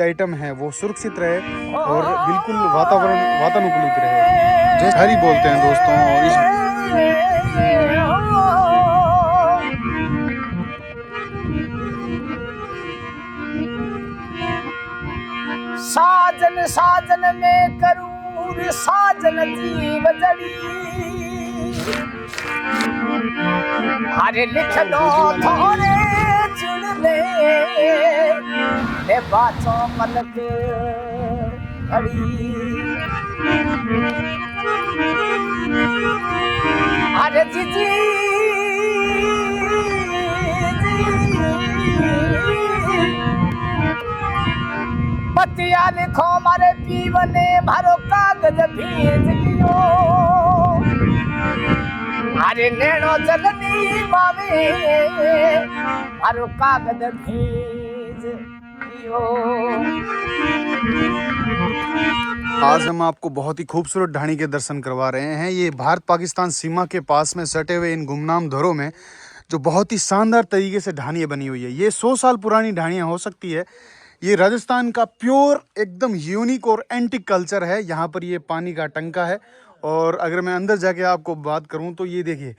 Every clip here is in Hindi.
आइटम है वो सुरक्षित रहे और बिल्कुल वातानुकूलित रहे, जैसे हरी बोलते हैं दोस्तों। और इस साजन साजन में करूर साजन जीव जड़ी, अरे लिख दो थोड़े चुन ले बाचो पलक घड़ी, अरे जी पतिया लिखो मारे पीवने भरो कागज भेज दियो, अरे नैनो जलनी मावे भरो कागज भेज दियो। आज हम आपको बहुत ही खूबसूरत ढाणी के दर्शन करवा रहे हैं। ये भारत पाकिस्तान सीमा के पास में सटे हुए इन गुमनाम धरों में जो बहुत ही शानदार तरीके से ढाणियाँ बनी हुई है। ये 100 साल पुरानी ढाणियाँ हो सकती है। ये राजस्थान का प्योर एकदम यूनिक और एंटिक कल्चर है। यहाँ पर ये पानी का टंका है। और अगर मैं अंदर जाके आपको बात करूँ तो ये देखिए,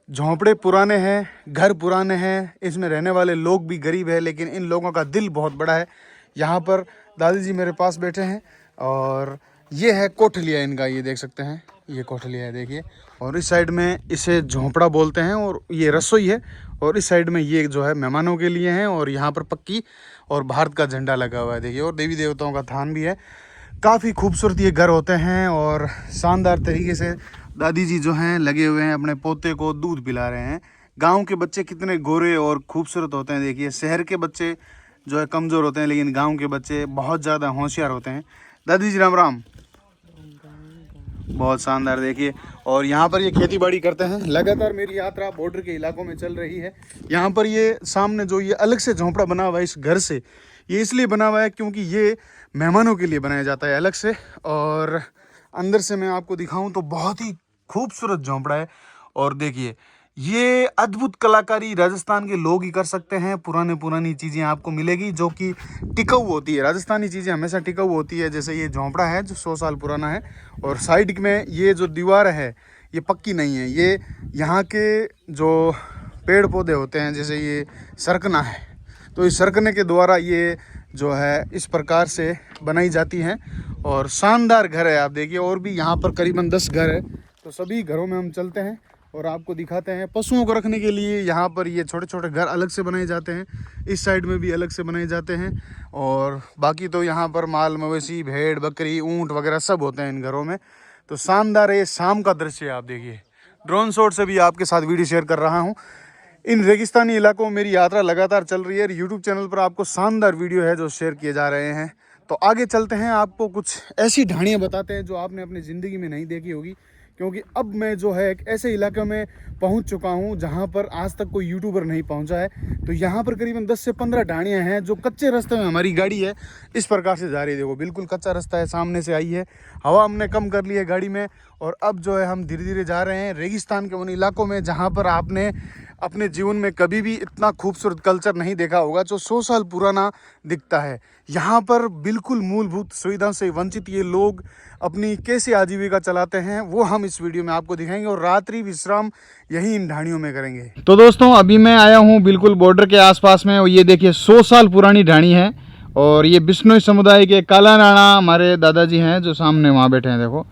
झोंपड़े पुराने हैं, घर पुराने हैं, इसमें रहने वाले लोग भी गरीब है, लेकिन इन लोगों का दिल बहुत बड़ा है। यहाँ पर दादी जी मेरे पास बैठे हैं और ये है कोठलिया इनका, ये देख सकते हैं, ये कोठलिया है देखिए। और इस साइड में इसे झोंपड़ा बोलते हैं और ये रसोई है। और इस साइड में ये जो है मेहमानों के लिए हैं। और यहाँ पर पक्की और भारत का झंडा लगा हुआ है देखिए। और देवी देवताओं का थान भी है। काफ़ी खूबसूरत ये घर होते हैं और शानदार तरीके से दादी जी जो हैं लगे हुए हैं, अपने पोते को दूध पिला रहे हैं। गांव के बच्चे कितने गोरे और खूबसूरत होते हैं देखिए। शहर के बच्चे जो है कमज़ोर होते हैं, लेकिन गांव के बच्चे बहुत ज़्यादा होशियार होते हैं। दादी जी राम राम। बहुत शानदार देखिए। और यहाँ पर ये खेती बाड़ी करते हैं। लगातार मेरी यात्रा बॉर्डर के इलाकों में चल रही है। यहाँ पर ये सामने जो ये अलग से झोंपड़ा बना हुआ है इस घर से, ये इसलिए बना हुआ है क्योंकि ये मेहमानों के लिए बनाया जाता है अलग से। और अंदर से मैं आपको दिखाऊं तो बहुत ही खूबसूरत झोंपड़ा है। और देखिए, ये अद्भुत कलाकारी राजस्थान के लोग ही कर सकते हैं। पुरानी चीज़ें आपको मिलेगी जो कि टिकाऊ होती है। राजस्थानी चीज़ें हमेशा टिकाऊ होती है। जैसे ये झोंपड़ा है जो 100 साल पुराना है। और साइड में ये जो दीवार है ये पक्की नहीं है। ये यहाँ के जो पेड़ पौधे होते हैं, जैसे ये सरकना है, तो इस सरकने के द्वारा ये जो है इस प्रकार से बनाई जाती हैं। और शानदार घर है, आप देखिए। और भी यहाँ पर करीबन 10 घर है। तो सभी घरों में हम चलते हैं और आपको दिखाते हैं। पशुओं को रखने के लिए यहाँ पर ये छोटे छोटे घर अलग से बनाए जाते हैं। इस साइड में भी अलग से बनाए जाते हैं। और बाकी तो यहाँ पर माल मवेशी, भेड़ बकरी, ऊँट वगैरह सब होते हैं इन घरों में। तो शानदार है। शाम का दृश्य आप देखिए। ड्रोन शॉट से भी आपके साथ वीडियो शेयर कर रहा हूँ। इन रेगिस्तानी इलाकों में मेरी यात्रा लगातार चल रही है। यूट्यूब चैनल पर आपको शानदार वीडियो है जो शेयर किए जा रहे हैं। तो आगे चलते हैं, आपको कुछ ऐसी ढाणियाँ बताते हैं जो आपने अपनी ज़िंदगी में नहीं देखी होगी। क्योंकि अब मैं जो है एक ऐसे इलाके में पहुंच चुका हूं जहां पर आज तक कोई यूट्यूबर नहीं पहुंचा है। तो यहां पर करीबन 10 से 15 ढाणियां हैं जो कच्चे रास्ते में हमारी गाड़ी है इस प्रकार से जा रही है। देखो, बिल्कुल कच्चा रास्ता है, सामने से आई है। हवा हमने कम कर ली है गाड़ी में। और अब जो है हम धीरे धीरे जा रहे हैं रेगिस्तान के उन इलाकों में जहाँ पर आपने अपने जीवन में कभी भी इतना खूबसूरत कल्चर नहीं देखा होगा, जो 100 साल पुराना दिखता है। यहाँ पर बिल्कुल मूलभूत सुविधाओं से वंचित ये लोग अपनी कैसे आजीविका चलाते हैं वो हम इस वीडियो में आपको दिखाएंगे। और रात्रि विश्राम यही इन ढाणियों में करेंगे। तो दोस्तों, अभी मैं आया हूँ बिल्कुल बॉर्डर के आसपास में। ये देखिए 100 साल पुरानी ढाणी है। और ये बिश्नोई समुदाय के काला राणा हमारे दादाजी हैं जो सामने वहाँ बैठे हैं, देखो।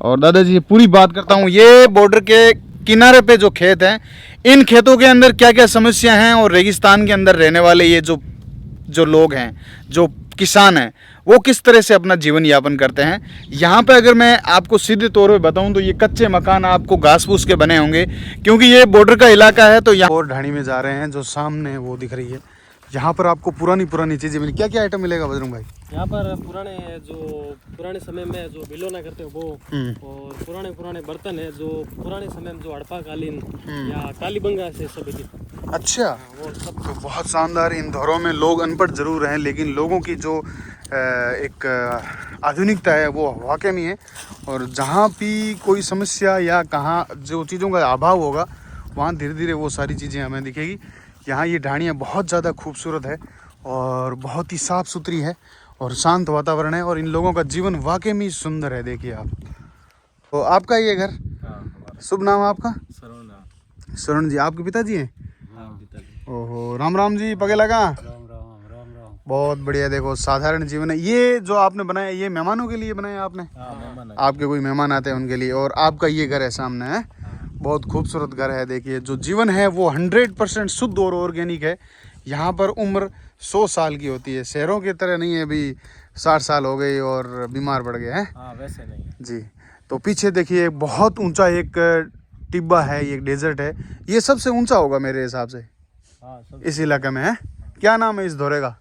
और दादाजी से पूरी बात करता हूँ। ये बॉर्डर के किनारे पे जो खेत हैं, इन खेतों के अंदर क्या क्या समस्या हैं और रेगिस्तान के अंदर रहने वाले ये जो लोग हैं, जो किसान हैं, वो किस तरह से अपना जीवन यापन करते हैं। यहाँ पे अगर मैं आपको सीधे तौर पे बताऊँ तो ये कच्चे मकान आपको घास फूस के बने होंगे क्योंकि ये बॉर्डर का इलाका है। तो यहाँ और ढाणी में जा रहे हैं जो सामने वो दिख रही है। यहाँ पर आपको पुरानी चीज़ें मिली। क्या क्या आइटम मिलेगा बजरंग भाई? यहाँ पर पुराने समय में जो बिलोना करते हो वो, और पुराने बर्तन है जो पुराने समय में जो हड़प्पा कालीन या कालीबंगा से सब। अच्छा, वो सब तो बहुत शानदार। इन दौरों में लोग अनपढ़ जरूर हैं, लेकिन लोगों की जो एक आधुनिकता है वो वाकई में है। और जहाँ भी कोई समस्या या कहाँ जो चीज़ों का अभाव होगा, वहाँ धीरे धीरे वो सारी चीज़ें हमें दिखेगी। यहाँ ये ढाणियाँ बहुत ज़्यादा खूबसूरत है। और बहुत ही साफ़ सुथरी है और शांत वातावरण है और इन लोगों का जीवन वाकई में सुंदर है। देखिए आप। तो आपका ये घर, शुभ नाम आपका? शरण जी। आपके पिताजी हैं? ओहो, राम राम जी, पगे लगा। बहुत बढ़िया। देखो साधारण जीवन है। ये जो आपने बनाया ये मेहमानों के लिए बनाया आपने? आपके कोई मेहमान आते हैं उनके लिए। और आपका ये घर है सामने है, बहुत खूबसूरत घर है। देखिए जो जीवन है वो 100% शुद्ध और ऑर्गेनिक है। यहाँ पर उम्र 100 साल की होती है, शहरों की तरह नहीं है अभी 60 साल हो गई और बीमार पड़ गए हैं। वैसे नहीं है जी। तो पीछे देखिए बहुत ऊंचा एक टिब्बा है, ये एक डेजर्ट है, ये सबसे ऊंचा होगा मेरे हिसाब से इस इलाके में है। क्या नाम है इस दौरे का?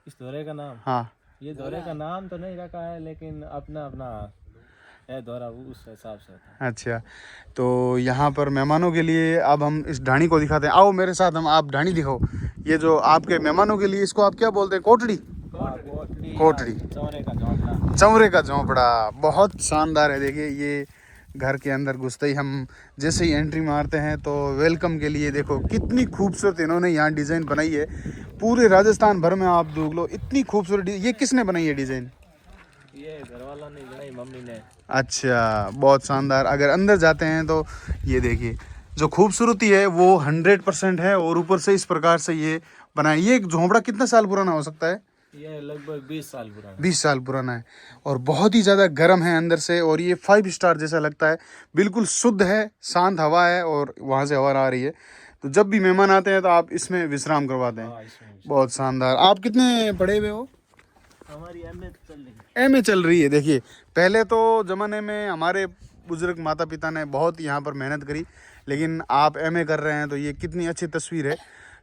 इस दौरे का नाम? हाँ, ये दौरे का नाम तो नहीं रखा है, लेकिन अपना अपना है दौरा, उस हिसाब से होता है। अच्छा। तो यहाँ पर मेहमानों के लिए अब हम इस ढाणी को दिखाते हैं। आओ मेरे साथ, हम आप ढाणी दिखाओ। ये जो आपके मेहमानों के लिए, इसको आप क्या बोलते हैं? कोटड़ी? कोटड़ी, चौरे का झोंपड़ा। बहुत शानदार है। देखिए ये घर के अंदर घुसते ही हम जैसे ही एंट्री मारते हैं तो वेलकम के लिए देखो कितनी खूबसूरत इन्होंने यहाँ डिज़ाइन बनाई है। पूरे राजस्थान भर में आप देख लो, इतनी खूबसूरत। ये किसने बनाई है डिज़ाइन? ये घर वाला ने बनाई, मम्मी ने। अच्छा, बहुत शानदार। अगर अंदर जाते हैं तो ये देखिए जो खूबसूरती है वो 100% है और ऊपर से इस प्रकार से ये बनाया। ये झोंपड़ा कितना साल पुराना हो सकता है? ये लगभग 20 साल पुराना। 20 साल पुराना है और बहुत ही ज़्यादा गर्म है अंदर से। और ये 5 स्टार जैसा लगता है, बिल्कुल शुद्ध है, शांत हवा है और वहाँ से हवा आ रही है। तो जब भी मेहमान आते हैं तो आप इसमें विश्राम करवाते हैं। बहुत शानदार। आप कितने पढ़े हुए हो? हमारी एमए चल रही है। एमए चल रही है। देखिए पहले तो ज़माने में हमारे बुजुर्ग माता पिता ने बहुत यहाँ पर मेहनत करी, लेकिन आप एमए कर रहे हैं तो ये कितनी अच्छी तस्वीर है।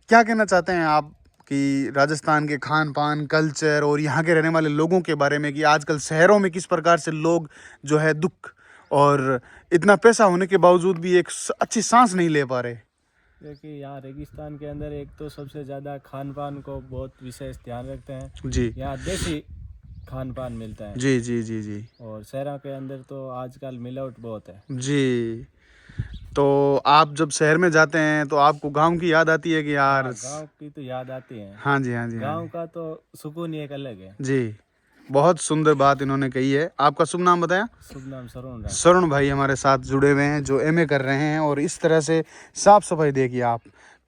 क्या कहना चाहते हैं आप कि राजस्थान के खान पान, कल्चर और यहाँ के रहने वाले लोगों के बारे में, कि आजकल शहरों में किस प्रकार से लोग जो है दुख और इतना पैसा होने के बावजूद भी एक अच्छी सांस नहीं ले पा रहे? देखिए यहाँ रेगिस्तान के अंदर एक तो सबसे ज़्यादा खान पान को बहुत विशेष ध्यान रखते हैं जी। यहाँ देसी खान पान मिलता है। जी जी जी जी। और शहरों के अंदर तो आजकल मिलावट बहुत है जी। तो आप जब शहर में जाते हैं तो आपको गांव की याद आती है कि यार? गांव की तो याद आती है। हाँ जी, हाँ जी। गांव का तो सुकून ही एक अलग है जी। बहुत सुंदर बात इन्होंने कही है। आपका शुभ नाम बताया? शुभ नाम शरण। शरण भाई हमारे साथ जुड़े हुए हैं जो एमए कर रहे हैं। और इस तरह से साफ सफाई देखिए आप,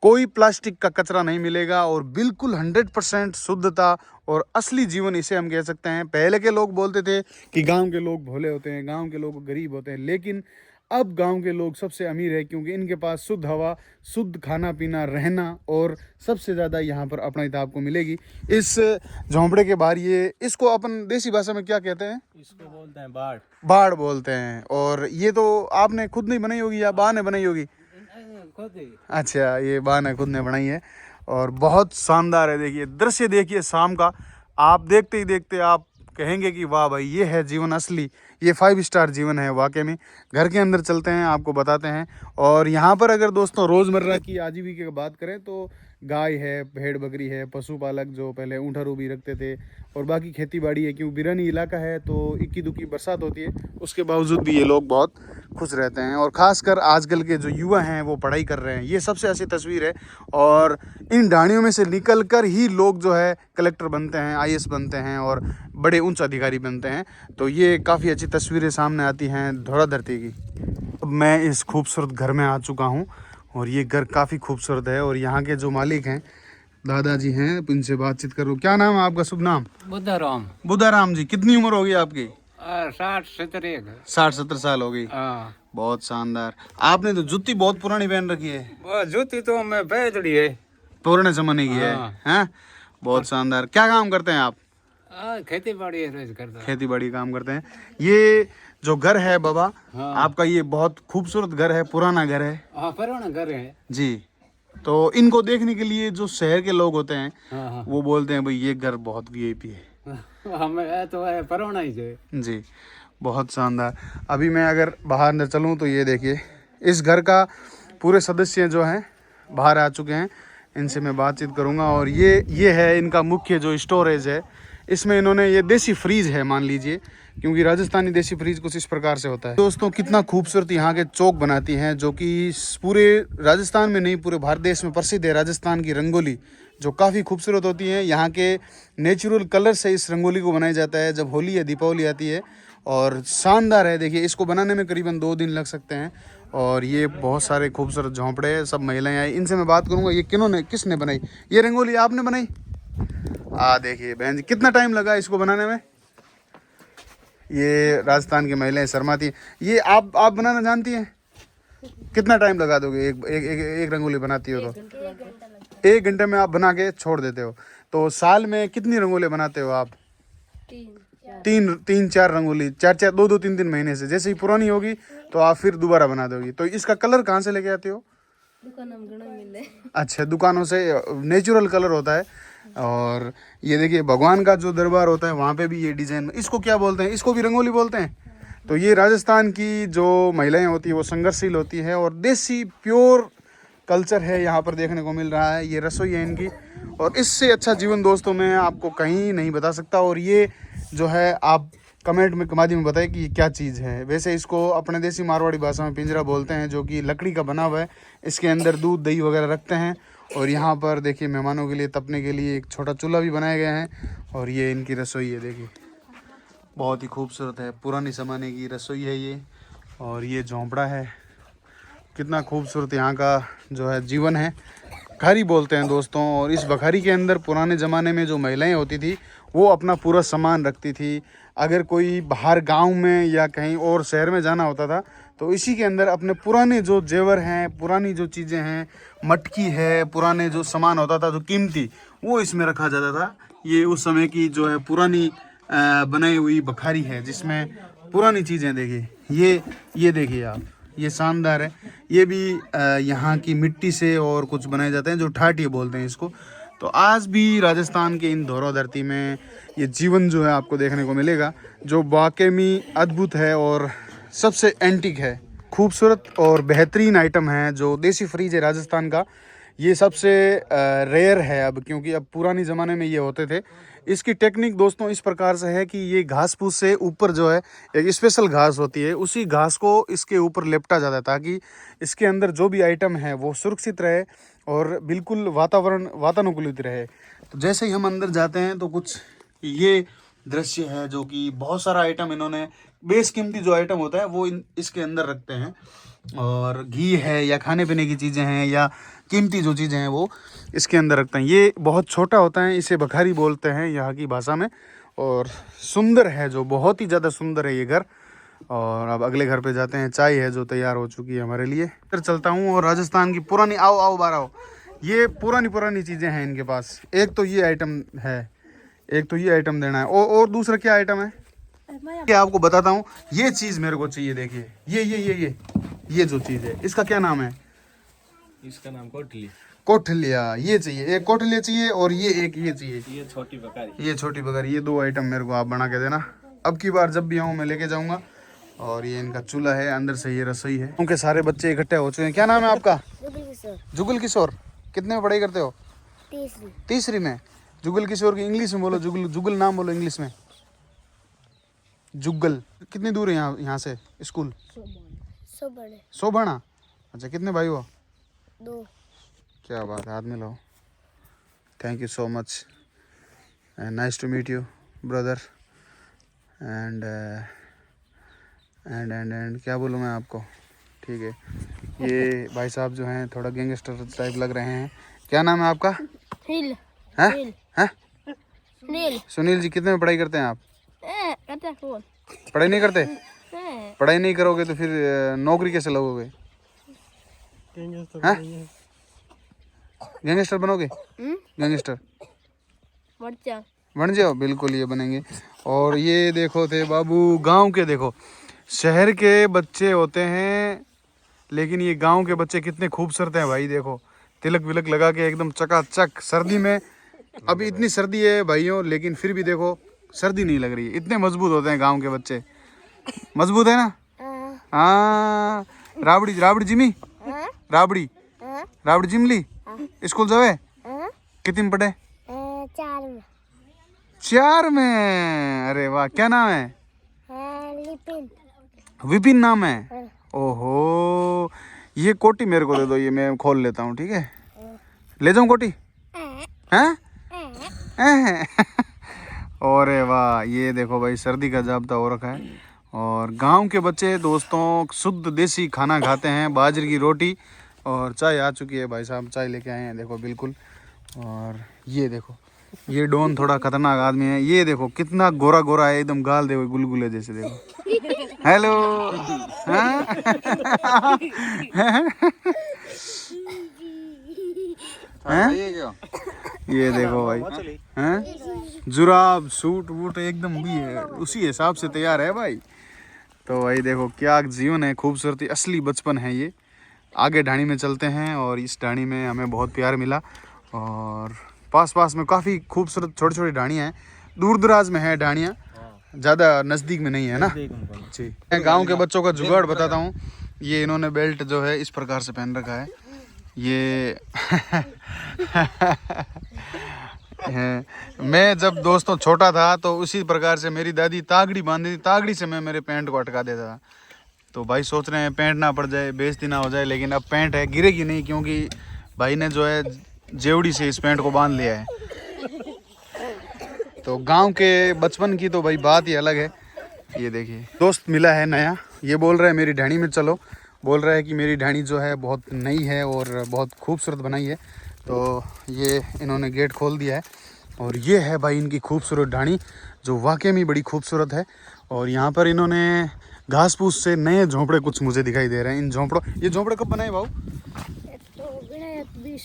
कोई प्लास्टिक का कचरा नहीं मिलेगा और बिल्कुल 100% शुद्धता और असली जीवन इसे हम कह सकते हैं। पहले के लोग बोलते थे कि गांव के लोग भोले होते हैं, गांव के लोग गरीब होते हैं, लेकिन अब गांव के लोग सबसे अमीर है क्योंकि इनके पास शुद्ध हवा, शुद्ध खाना पीना, रहना और सबसे ज़्यादा यहाँ पर अपनाइता आपको मिलेगी। इस झोंपड़े के बाहर ये, इसको अपन देसी भाषा में क्या कहते हैं? इसको बोलते हैं बाड़। बाड़ बोलते हैं। और ये तो आपने खुद नहीं बनाई होगी या बा ने बनाई होगी? अच्छा, ये बा ने खुद ने बनाई है और बहुत शानदार है। देखिए दृश्य देखिए शाम का, आप देखते ही देखते आप कहेंगे कि वाह भाई ये है जीवन असली, ये 5 स्टार जीवन है वाकई में। घर के अंदर चलते हैं, आपको बताते हैं। और यहाँ पर अगर दोस्तों रोज़मर्रा की आजीविका की बात करें तो गाय है, भेड़ बकरी है, पशुपालक जो पहले ऊँटरू भी रखते थे और बाकी खेती बाड़ी है। क्योंकि बिरानी इलाका है तो इक्की दुक्की बरसात होती है, उसके बावजूद भी ये लोग बहुत खुश रहते हैं। और ख़ासकर आजकल के जो युवा हैं वो पढ़ाई कर रहे हैं, ये सबसे अच्छी तस्वीर है। और इन ढाणियों में से निकल कर ही लोग जो है कलेक्टर बनते हैं, IAS बनते हैं और बड़े उच्च अधिकारी बनते हैं। तो ये काफ़ी अच्छी तस्वीरें सामने आती हैं धौरा धरती की। अब मैं इस खूबसूरत घर में आ चुका हूँ और ये घर काफ़ी खूबसूरत है। और यहाँ के जो मालिक हैं दादाजी हैं, इनसे बातचीत करो। क्या नाम है आपका? शुभ नाम? बुद्धाराम। बुद्धाराम जी। कितनी उम्र होगी आपकी? 60-70 साल हो गई। बहुत शानदार। आपने तो जूती बहुत पुरानी पहन रखी है। जूती तो मैं पैदड़ी है, पुराने जमाने की है, हैं? बहुत शानदार। क्या काम करते हैं आप? खेती बाड़ी करता। खेती बाड़ी काम करते हैं। ये जो घर है बाबा आपका, ये बहुत खूबसूरत घर है, पुराना घर है। पुराना घर है जी। तो इनको देखने के लिए जो शहर के लोग होते हैं वो बोलते हैं भाई ये घर बहुत VIP है। हमें तो पुराना ही है जी। बहुत शानदार। अभी मैं अगर बाहर न चलूँ तो ये देखिए इस घर का पूरे सदस्य जो हैं बाहर आ चुके हैं, इनसे मैं बातचीत करूंगा। और ये है इनका मुख्य जो स्टोरेज है, इसमें इन्होंने ये देसी फ्रीज है मान लीजिए, क्योंकि राजस्थानी देसी फ्रीज कुछ इस प्रकार से होता है। दोस्तों कितना खूबसूरत यहाँ के चौक बनाती हैं, जो कि पूरे राजस्थान में नहीं पूरे भारत देश में प्रसिद्ध है। राजस्थान की रंगोली जो काफ़ी खूबसूरत होती हैं। यहाँ के नेचुरल कलर से इस रंगोली को बनाया जाता है जब होली या दीपावली आती है, और शानदार है। देखिए इसको बनाने में करीबन 2 दिन लग सकते हैं। और ये बहुत सारे खूबसूरत झोंपड़े, सब महिलाएं आई, इनसे मैं बात करूँगा ये किसने बनाई। ये रंगोली आपने बनाई? देखिए बहन जी, कितना टाइम लगा इसको बनाने में? ये राजस्थान की महिलाएं शर्माती हैं। ये आप बनाना जानती हैं? कितना टाइम लगा दोगे एक रंगोली बनाती हो तो? 1 घंटे में आप बना के छोड़ देते हो। तो साल में कितनी रंगोली बनाते हो आप? 3-4 रंगोली, 4-4, 2-2, 3-3 महीने से। जैसे ही पुरानी होगी तो आप फिर दोबारा बना दोगी। तो इसका कलर कहाँ से लेके आते हो? अच्छा, दुकानों से नेचुरल कलर होता है। और ये देखिए भगवान का जो दरबार होता है वहाँ पे भी ये डिजाइन, इसको क्या बोलते हैं? इसको भी रंगोली बोलते हैं। तो ये राजस्थान की जो महिलाएं होती है वो संघर्षशील होती है, और देसी प्योर कल्चर है यहाँ पर देखने को मिल रहा है। ये रसोई है इनकी, और इससे अच्छा जीवन दोस्तों मैं आपको कहीं नहीं बता सकता। और ये जो है आप कमेंट में माध्यम में बताएं कि ये क्या चीज़ है। वैसे इसको अपने देसी मारवाड़ी भाषा में पिंजरा बोलते हैं, जो कि लकड़ी का बना हुआ है। इसके अंदर दूध दही वगैरह रखते हैं। और यहाँ पर देखिए मेहमानों के लिए तपने के लिए एक छोटा चूल्हा भी बनाया गया है। और ये इनकी रसोई है, देखिए बहुत ही खूबसूरत है, पुरानी ज़माने की रसोई है ये। और ये झोंपड़ा है, कितना खूबसूरत यहाँ का जो है जीवन है। बखारी बोलते हैं दोस्तों। और इस बखारी के अंदर पुराने ज़माने में जो महिलाएं होती थी वो अपना पूरा सामान रखती थी। अगर कोई बाहर गांव में या कहीं और शहर में जाना होता था तो इसी के अंदर अपने पुराने जो जेवर हैं, पुरानी जो चीज़ें हैं, मटकी है, पुराने जो सामान होता था जो कीमती, वो इसमें रखा जाता था। ये उस समय की जो है पुरानी बनाई हुई बखारी है, जिसमें पुरानी चीज़ें देखिए। ये देखिए आप, ये शानदार है। ये भी यहाँ की मिट्टी से और कुछ बनाए जाते हैं जो ठाठी बोलते हैं इसको। तो आज भी राजस्थान के इन धरोहर धरती में ये जीवन जो है आपको देखने को मिलेगा, जो वाकई में अद्भुत है और सबसे एंटीक है, खूबसूरत और बेहतरीन आइटम है। जो देसी फ्रिज है राजस्थान का, ये सबसे रेयर है अब, क्योंकि अब पुरानी ज़माने में ये होते थे। इसकी टेक्निक दोस्तों इस प्रकार से है कि ये घास फूस से ऊपर जो है एक स्पेशल घास होती है, उसी घास को इसके ऊपर लेपटा जाता है ताकि इसके अंदर जो भी आइटम है वो सुरक्षित रहे और बिल्कुल वातानुकूलित रहे। तो जैसे ही हम अंदर जाते हैं तो कुछ ये दृश्य है, जो कि बहुत सारा आइटम इन्होंने, बेशकीमती जो आइटम होता है वो इसके अंदर रखते हैं। और घी है या खाने पीने की चीज़ें हैं या कीमती जो चीज़ें हैं वो इसके अंदर रखते हैं। ये बहुत छोटा होता है, इसे बखारी बोलते हैं यहाँ की भाषा में। और सुंदर है, जो बहुत ही ज़्यादा सुंदर है ये घर। और अब अगले घर पे जाते हैं। चाय है जो तैयार हो चुकी है हमारे लिए। फिर चलता हूँ और राजस्थान की पुरानी, आओ बाहर आओ, ये पुरानी चीज़ें हैं इनके पास। एक तो ये आइटम है, एक तो ये आइटम देना है, और दूसरा क्या आइटम है क्या आपको बताता हूँ। ये चीज़ मेरे को चाहिए, देखिए ये जो चीज़ है इसका क्या नाम है? इसका नाम कोठलिया। ये चाहिए, एक कोठलिया चाहिए और ये चाहिए, ये छोटी बकारी। ये छोटी बकारी। ये 2 आइटम मेरे को आप बना के देना। अब की बार जब भी आऊँ मैं लेके जाऊँगा। और ये इनका चूल्हा है, अंदर से ये रसोई है। उनके सारे बच्चे इकट्ठे हो चुके हैं। क्या नाम है आपका? जुगल किशोर। कितने में पढ़ाई करते हो? तीसरी में। जुगल किशोर की इंग्लिश में बोलो, जुगल नाम बोलो इंग्लिश में। जुगल। कितनी दूर है यहाँ से स्कूल? सोबाना। अच्छा, कितने भाई हो? 2। क्या बात है, हाथ मिलाओ। Thank you so much and nice to meet you brother. And क्या बोलूँ मैं आपको, ठीक है। ये भाई साहब जो हैं थोड़ा गैंगस्टर टाइप लग रहे हैं। क्या नाम है आपका? सुनील जी। कितने में पढ़ाई करते हैं आप? पढ़ाई नहीं करते? पढ़ाई नहीं करोगे तो फिर नौकरी कैसे लगोगे? गैंगस्टर बनोगे? गैंगस्टर बन जाओ, बिल्कुल ये बनेंगे। और ये देखो थे बाबू, गांव के देखो, शहर के बच्चे होते हैं लेकिन ये गांव के बच्चे कितने खूबसूरत हैं भाई। देखो तिलक विलक लगा के एकदम चकाचक। सर्दी में, अभी इतनी सर्दी है भाइयों, लेकिन फिर भी देखो सर्दी नहीं लग रही है। इतने मजबूत होते हैं गांव के बच्चे। मजबूत है ना? हाँ। राबड़ी जिमी, राबड़ी जिमली। स्कूल जावे? कितने में पढ़े? 4 में। अरे वाह, क्या नाम है? विपिन नाम है। ओहो, ये कोटी मेरे को दे दो, ये मैं खोल लेता हूँ, ठीक है? ले जाऊँ कोटी? हैं और वाह, ये देखो भाई सर्दी का जाब्ता हो रखा है। और गांव के बच्चे दोस्तों शुद्ध देसी खाना खाते हैं, बाजरे की रोटी और चाय आ चुकी है। भाई साहब चाय लेके आए हैं देखो बिल्कुल। और ये देखो ये डॉन थोड़ा खतरनाक आदमी है। ये देखो कितना गोरा गोरा है, एकदम गाल देखो गुलगुले जैसे। देखो हेलो ये देखो भाई हैं, जुराब सूट वूट एकदम भी है, उसी हिसाब से तैयार है भाई। तो भाई देखो क्या जीवन है, खूबसूरती, असली बचपन है ये। आगे ढाणी में चलते हैं और इस ढाणी में हमें बहुत प्यार मिला। और पास में काफ़ी खूबसूरत छोटी छोटी ढाणियाँ हैं, दूर दराज में है ढाणियाँ, ज़्यादा नज़दीक में नहीं है ना जी। मैं गांव के बच्चों का जुगाड़ बताता हूँ। ये इन्होंने बेल्ट जो है इस प्रकार से पहन रखा है। ये मैं जब दोस्तों छोटा था तो उसी प्रकार से मेरी दादी तागड़ी बांधी थी, तागड़ी से मैं मेरे पैंट को अटका देता था। तो भाई सोच रहे हैं पैंट ना पड़ जाए, बेइज्जती ना हो जाए, लेकिन अब पैंट है, गिरेगी नहीं, क्योंकि भाई ने जो है जेवड़ी से इस पैंट को बांध लिया है। तो गांव के बचपन की तो भाई बात ही अलग है। ये देखिए दोस्त मिला है नया, ये बोल रहा है मेरी ढाणी में चलो, बोल रहा है कि मेरी ढाणी जो है बहुत नई है और बहुत खूबसूरत बनाई है। तो ये इन्होंने गेट खोल दिया है और ये है भाई इनकी खूबसूरत ढाणी, जो वाकई में बड़ी खूबसूरत है। और यहाँ पर इन्होंने घास फूस से नए झोंपड़े कुछ मुझे दिखाई दे रहे हैं। इन झोंपड़ों, ये झोंपड़े कब बनाए भाऊ? तो 20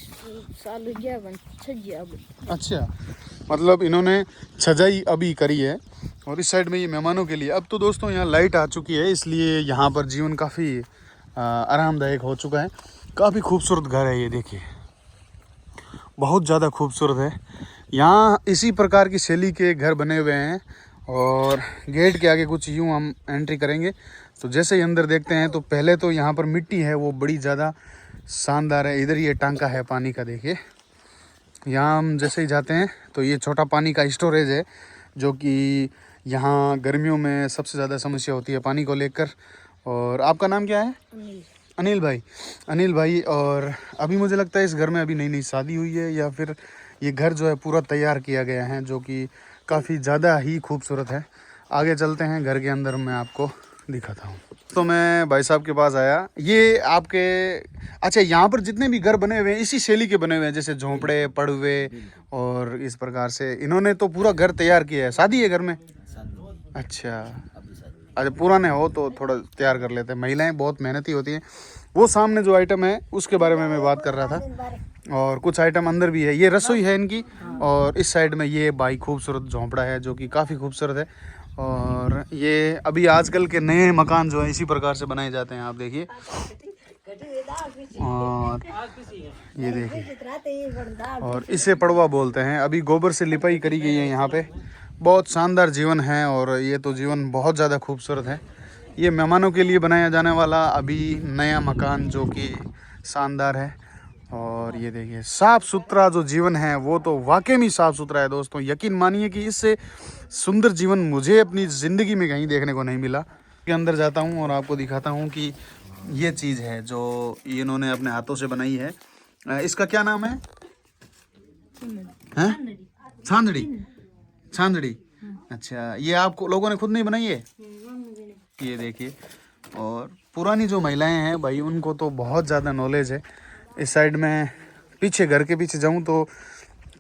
साल हो गया बन छज्जा। अच्छा, मतलब इन्होंने छजाई अभी करी है। और इस साइड में ये मेहमानों के लिए। अब तो दोस्तों यहाँ लाइट आ चुकी है, इसलिए यहाँ पर जीवन काफ़ी आरामदायक हो चुका है। काफ़ी खूबसूरत घर है ये, देखिए बहुत ज़्यादा खूबसूरत है। यहाँ इसी प्रकार की शैली के घर बने हुए हैं। और गेट के आगे कुछ यूँ हम एंट्री करेंगे तो जैसे ही अंदर देखते हैं तो पहले तो यहाँ पर मिट्टी है वो बड़ी ज़्यादा शानदार है। इधर ये टांका है पानी का, देखिए यहाँ हम जैसे ही जाते हैं तो ये छोटा पानी का स्टोरेज है, जो कि यहाँ गर्मियों में सबसे ज़्यादा समस्या होती है पानी को लेकर। और आपका नाम क्या है? अनिल भाई। अनिल भाई, और अभी मुझे लगता है इस घर में अभी नई नई शादी हुई है, या फिर ये घर जो है पूरा तैयार किया गया है, जो कि काफ़ी ज़्यादा ही खूबसूरत है। आगे चलते हैं, घर के अंदर मैं आपको दिखाता हूँ। तो मैं भाई साहब के पास आया, ये आपके, अच्छा यहाँ पर जितने भी घर बने हुए हैं इसी शैली के बने हुए हैं, जैसे झोंपड़े पड़ुए और इस प्रकार से इन्होंने तो पूरा घर तैयार किया है। शादी है घर में? अच्छा, पुराने हो तो थोड़ा तैयार कर लेते हैं। महिलाएं बहुत मेहनती होती हैं। वो सामने जो आइटम है उसके बारे में मैं बात कर रहा था, और कुछ आइटम अंदर भी है। ये रसोई है इनकी, और इस साइड में ये भाई खूबसूरत झोंपड़ा है जो कि काफ़ी खूबसूरत है। और ये अभी आजकल के नए मकान जो है इसी प्रकार से बनाए जाते हैं, आप देखिए। और ये देखिए, और इसे पड़वा बोलते हैं। अभी गोबर से लिपाई करी गई है यहाँ पे। बहुत शानदार जीवन है, और ये तो जीवन बहुत ज़्यादा खूबसूरत है। ये मेहमानों के लिए बनाया जाने वाला अभी नया मकान जो कि शानदार है। और ये देखिए साफ़ सुथरा जो जीवन है वो तो वाकई में साफ़ सुथरा है दोस्तों। यकीन मानिए कि इससे सुंदर जीवन मुझे अपनी ज़िंदगी में कहीं देखने को नहीं मिला। के अंदर जाता हूँ और आपको दिखाता हूँ कि ये चीज़ है जो इन्होंने अपने हाथों से बनाई है। इसका क्या नाम है? छांदड़ी। छांदड़ी, अच्छा, ये आप लोगों ने खुद नहीं बनाई है? ये देखिए, और पुरानी जो महिलाएं हैं भाई उनको तो बहुत ज़्यादा नॉलेज है। इस साइड में पीछे, घर के पीछे जाऊं तो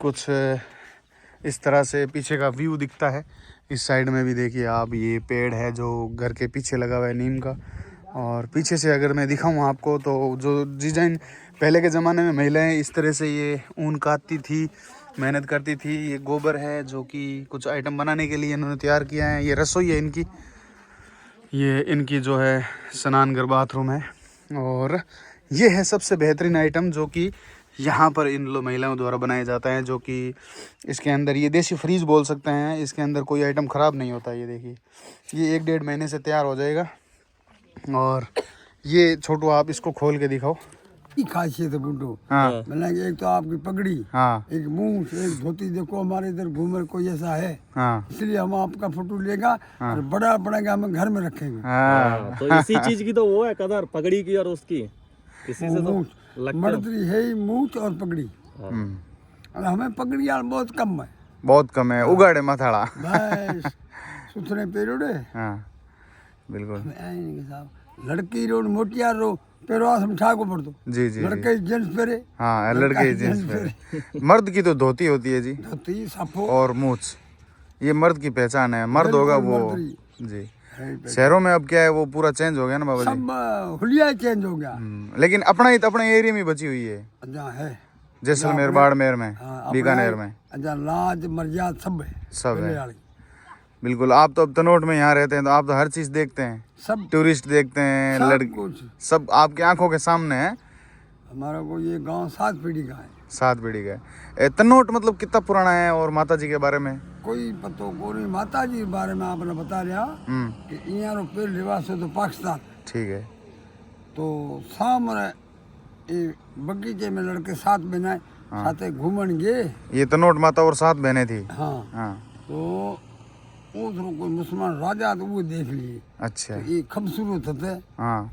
कुछ इस तरह से पीछे का व्यू दिखता है। इस साइड में भी देखिए आप, ये पेड़ है जो घर के पीछे लगा हुआ है नीम का। और पीछे से अगर मैं दिखाऊं आपको तो जो डिज़ाइन पहले के ज़माने में महिलाएं इस तरह से ये ऊन काटती थी, मेहनत करती थी। ये गोबर है जो कि कुछ आइटम बनाने के लिए इन्होंने तैयार किया है। ये रसोई है इनकी, ये इनकी जो है स्नानघर बाथरूम है। और ये है सबसे बेहतरीन आइटम जो कि यहाँ पर इन महिलाओं द्वारा बनाया जाता है, जो कि इसके अंदर ये देसी फ्रीज बोल सकते हैं। इसके अंदर कोई आइटम ख़राब नहीं होता। ये देखिए, ये 1-1.5 महीने से तैयार हो जाएगा। और ये छोटू आप इसको खोल के दिखाओ। खासियत है बुड्ढो। हाँ, मतलब एक तो आपकी पगड़ी, हाँ, एक मूंछ, एक धोती। देखो हमारे इधर घूमर कोई ऐसा है, हाँ, इसलिए हम आपका फोटो लेगा और बड़ा बनेगा, हम घर में रखेंगे। हाँ, तो इसी चीज की तो वो है कदर, पगड़ी की और उसकी, इसी से तो मूंछ मर्दरी है ही, मूंछ और पगड़ी। और हमें पगड़ियाल बहुत कम है बहुत कम है, उगाड़े मथाड़ा। बस सुथरे पेरोड़े हाँ बिल्कुल। साहब लड़की रो मोटियार रो पेरो हम ठाको पड़ दो जी जी जी। लड़के जेंट्स पेरे हाँ लड़के जींस पे। मर्द की तो धोती होती है जी, धोती साफो और मूछ, ये मर्द की पहचान है। मर्द होगा बिल्कुल वो। मर्द जी शहरों में अब क्या है, वो पूरा चेंज हो गया ना बाबा जी। सब हुलिया चेंज हो गया लेकिन अपना ही अपने एरिया में बची हुई है, अजा है जैसलमेर, बाड़मेर में, हाँ, बीकानेर में अजा लाज मर्याद सब है सब पहले है। वाली। बिल्कुल। आप तो अब तनोट में यहाँ रहते हैं, तो आप तो हर चीज देखते हैं, सब टूरिस्ट देखते हैं, सब लड़के, कुछ सब आपकी आंखों के सामने है। हमारा को ये गांव 7 पीढ़ी का है। 7 पीढ़ी का है। तनोट मतलब कितना पुराना है, और माता जी के बारे में? कोई पतो को नहीं माता जी के बारे में आपने बता रहा कि यहाँ रो पेड़ रिवाज है तो पाकिस्तान, ठीक है। तो सामने ये बगीचे में लड़के 7 बहने साथे घूमन गए। ये तनोट माता और 7 बहनें थी। हाँ हाँ तो उधर कोई मुसलमान राजा तो वो देख लिए, अच्छा। तो ये खूबसूरत थे। हाँ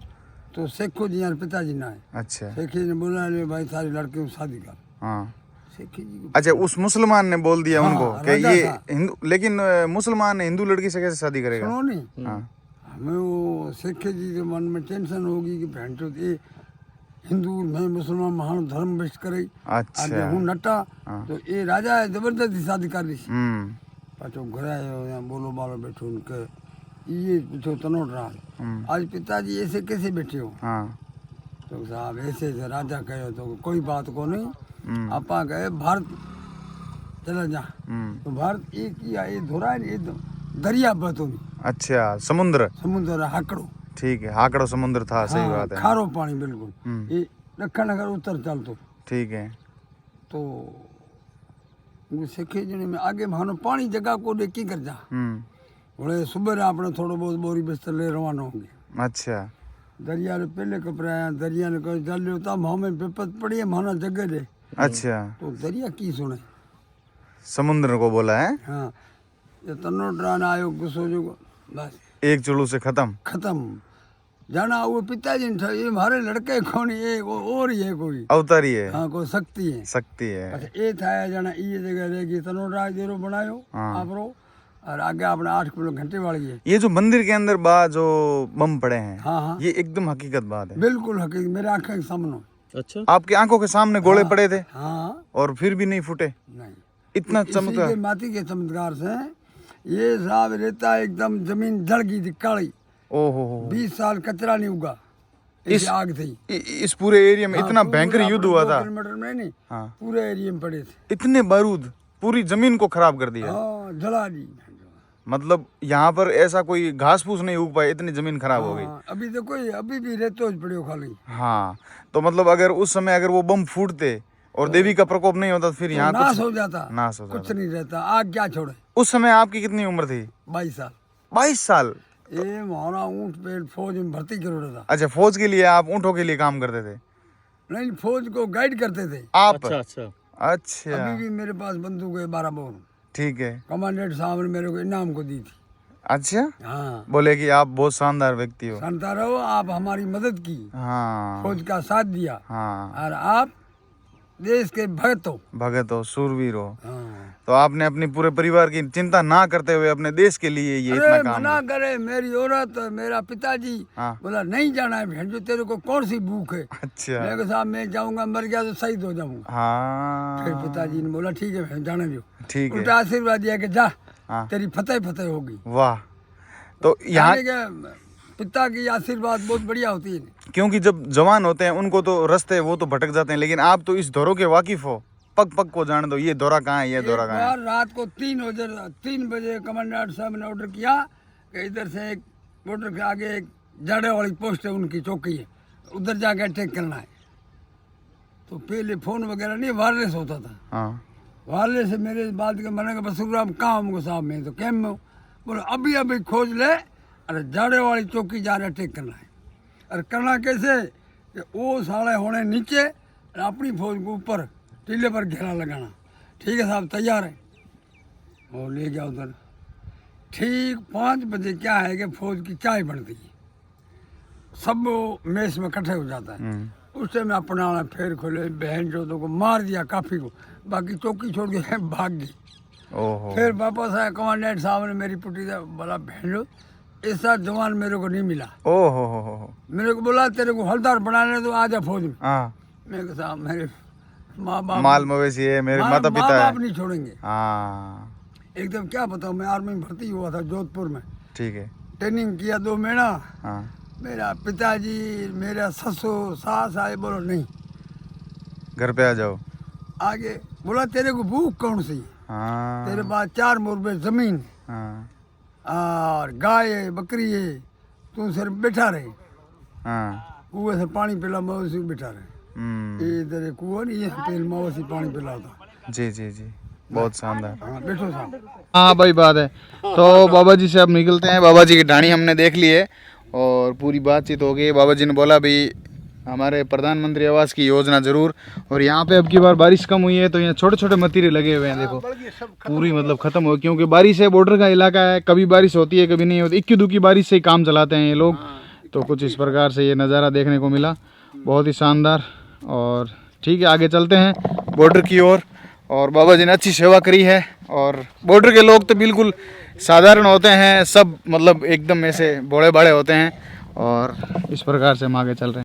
तो सेखो जी यार पिताजी ना है, अच्छा। सेखी ने बोला ले भाई सारी लड़के को शादी कर। हाँ सेखी जी को अच्छा, उस मुसलमान ने बोल दिया हाँ, उनको कि राजा ये था। हिंदू, लेकिन मुसलमान हिंदू लड़की से कैसे शादी करेगा? सुनो नहीं, हाँ हमें वो सेखे जी के मन में टेंशन होगी कि बहन चोद ये हिंदू में मुसलमान महान धर्म बेच करे अच्छा। आगे हूँ नटा, तो ये राजा है जबरदस्ती शादी कर दी। पाछो घर आयो यहाँ बोलो बालो बैठो उनके ये पूछो तनोट रहा आज पिताजी ऐसे कैसे बैठे हो? हाँ तो साहब ऐसे से राजा कहो तो कोई बात को नहीं, आपा कहे भारत चला जा। तो भारत एक ही ये धोरा है ये दरिया बतो अच्छा, समुद्र। समुद्र हाकड़ो, ठीक है, हाकड़ो समुद्र था, सही बात है। खारो पानी बिल्कुल ये दक्षिण अगर उत्तर चलतो, ठीक है। तो वो सेखे जने में आगे मानो पानी जगह को दे की कर जा बोले सुबह आपने थोड़ा बहुत बोरी बिस्तर ले रवाना होंगे। अच्छा दरिया ने पहले कपड़ा आया दरिया ने कहा जल लियो तब हमें विपत पड़ी है माना जगह दे। अच्छा, तो दरिया की सुने समुद्र को बोला है। हाँ ये तन्नोट राना आयो गुस्सो जो बस एक चुल्लू से खत्म। खत्म जाना वो पिताजी ने ये हमारे लड़के कौन ये और ही है कोई अवतारी है। हाँ कोई शक्ति है। शक्ति है। अच्छा ये था जाना ये जगह रहेगी तन्नोट राज देरो बनायो आप रो और आगे अपने 8 किलो घंटे वाली है। ये जो मंदिर के अंदर जो बम पड़े हैं, हाँ हाँ ये एकदम हकीकत बात है। बिल्कुल हकीकत मेरे आंखें के सामने। अच्छा, आपकी आंखों के सामने गोले पड़े थे हाँ और फिर भी नहीं फूटे? नहीं इतना इसी चमत्कार। के माती के चमत्कार से ये साहब रहता एकदम जमीन जल गई थी काली। ओहो 20 साल कचरा नहीं उगा, इस आग थी। इस पूरे एरिया में इतना भयंकर युद्ध हुआ था। 2 किलोमीटर में नहीं हाँ। पूरे एरिया में पड़े थे। इतने बारूद पूरी जमीन को खराब कर दिया। हाँ जला दी। मतलब यहाँ पर ऐसा कोई घास फूस नहीं उग पाए, इतनी जमीन खराब हो गई। हाँ, अभी तो कोई अभी भी रेतो पड़े खाली। हाँ तो मतलब अगर उस समय अगर वो बम फूटते और देवी का प्रकोप नहीं होता तो फिर यहाँ नाश कुछ हो जाता, नाश हो कुछ जाता। नहीं रहता। आग क्या छोड़े। उस समय आपकी कितनी उम्र थी? 22 साल। 22 साल। ये हमारा ऊँट पे फौज में भर्ती कर रहा था। अच्छा, फौज के लिए आप ऊँटों के लिए काम करते थे? नहीं फौज को गाइड करते थे। आप? अच्छा अच्छा। अच्छा अभी भी मेरे पास बंदूक है 12 बोर। ठीक है। कमांडेंट साहब ने मेरे को इनाम को दी थी। अच्छा, हाँ बोले कि आप बहुत शानदार व्यक्ति हो। सुनता रहो आप हमारी मदद की, हाँ फौज का साथ दिया हाँ, और आप देश के भक्त हो। भगत हो, सूरवीर हो। हाँ। तो आपने अपनी पूरे परिवार की चिंता ना करते हुए अपने देश के लिए ये इतना अरे काम मना करे मेरी औरत मेरा पिताजी हाँ। बोला नहीं जाना है भेंजो तेरे को कौन सी भूख है। अच्छा मैं कहा साहब मैं जाऊंगा मर गया तो शहीद हो जाऊंगा। फिर हाँ पिताजी ने बोला ठीक है जाने दो। ठीक है। उल्टा आशीर्वाद दिया कि जा हाँ। तेरी फतेह फतेह होगी। वाह। तो यहाँ यानी कि पिता की आशीर्वाद बहुत बढ़िया होती है। क्योंकि जब जवान होते हैं उनको तो रास्ते वो तो भटक जाते हैं, लेकिन आप तो इस दौरों के वाकिफ हो, पग पग को जान दो ये दौरा कहाँ है, ये एक दौरा कहाँ है। बार रात को 3 बजे कमांडेंट साहब ने ऑर्डर किया कि इधर से एक बॉर्डर के आगे एक जाड़े वाली पोस्ट है उनकी चौकी है, उधर जाके अटैक करना है। तो पहले फोन वगैरह नहीं वायरलेस होता था। हाँ वायरलेस से मेरे बात के मैंने कहा बसुराम कहाँ हमको साहब में तो कैम्प में हूँ। बोले अभी अभी खोज ले, अरे जाड़े वाली चौकी जा रहे अटैक करना है। अरे करना कैसे कि वो साले होने नीचे और अपनी फौज को ऊपर टीले पर घेरा लगाना। ठीक है साहब तैयार है। वो ले गया उधर। ठीक 5 बजे क्या है कि फौज की चाय बनती है, सब वो मेस में इकट्ठे हो जाता है। उस टाइम अपना फिर खोले बहन जो को मार दिया काफी को, बाकी चौकी छोड़ के भाग गई। ओहो। फिर वापस आया कमांडेंट साहब ने मेरी पुटी से बोला बहन जो ऐसा जवान मेरे को नहीं मिला। ओहो हो। मेरे को बोला तेरे को हवलदार बनाने तो आ जा फौज में। हाँ, मैं कहा साहब मेरे माँ बाप माल मवेशी है, मेरे माता पिता माँ है। बाप नहीं छोड़ेंगे। हाँ एकदम क्या बताऊँ, मैं आर्मी में भर्ती हुआ था जोधपुर में, ठीक है। ट्रेनिंग किया 2 महीना। हाँ मेरा पिताजी मेरा ससुर सास आए, बोलो नहीं घर पे आ जाओ। आगे बोला तेरे को भूख कौन सी, हाँ तेरे पास 4 मुरबे जमीन हाँ और गाय है बकरी है, तू सिर्फ बैठा रहे हाँ। कुएं से पानी पिला, मवेशी को बैठा रहे। ये तेरे कुआ नहीं है, तेल मवेशी पानी पिलाता। जी जी जी, बहुत शानदार। हाँ बैठो साहब। हाँ भाई बात है। तो बाबा जी से अब निकलते हैं। बाबा जी की ढाणी हमने देख ली है और पूरी बातचीत हो गई। बाबा जी ने बोला भाई हमारे प्रधानमंत्री आवास की योजना जरूर। और यहाँ पे अब की बार बारिश कम हुई है तो यहाँ छोटे छोटे मतीरे लगे हुए हैं, देखो पूरी मतलब खत्म हो, क्योंकि बारिश है, बॉर्डर का इलाका है, कभी बारिश होती है कभी नहीं होती, इक्की दुक्की बारिश से ही काम चलाते हैं ये लोग। तो कुछ इस प्रकार से ये नज़ारा देखने को मिला, बहुत ही शानदार। और ठीक है, आगे चलते हैं बॉर्डर की ओर। और बाबा जी ने अच्छी सेवा करी है। और बॉर्डर के लोग तो बिल्कुल साधारण होते हैं, सब मतलब एकदम ऐसे भोले भाले होते हैं। और इस प्रकार से हम आगे चल रहे हैं।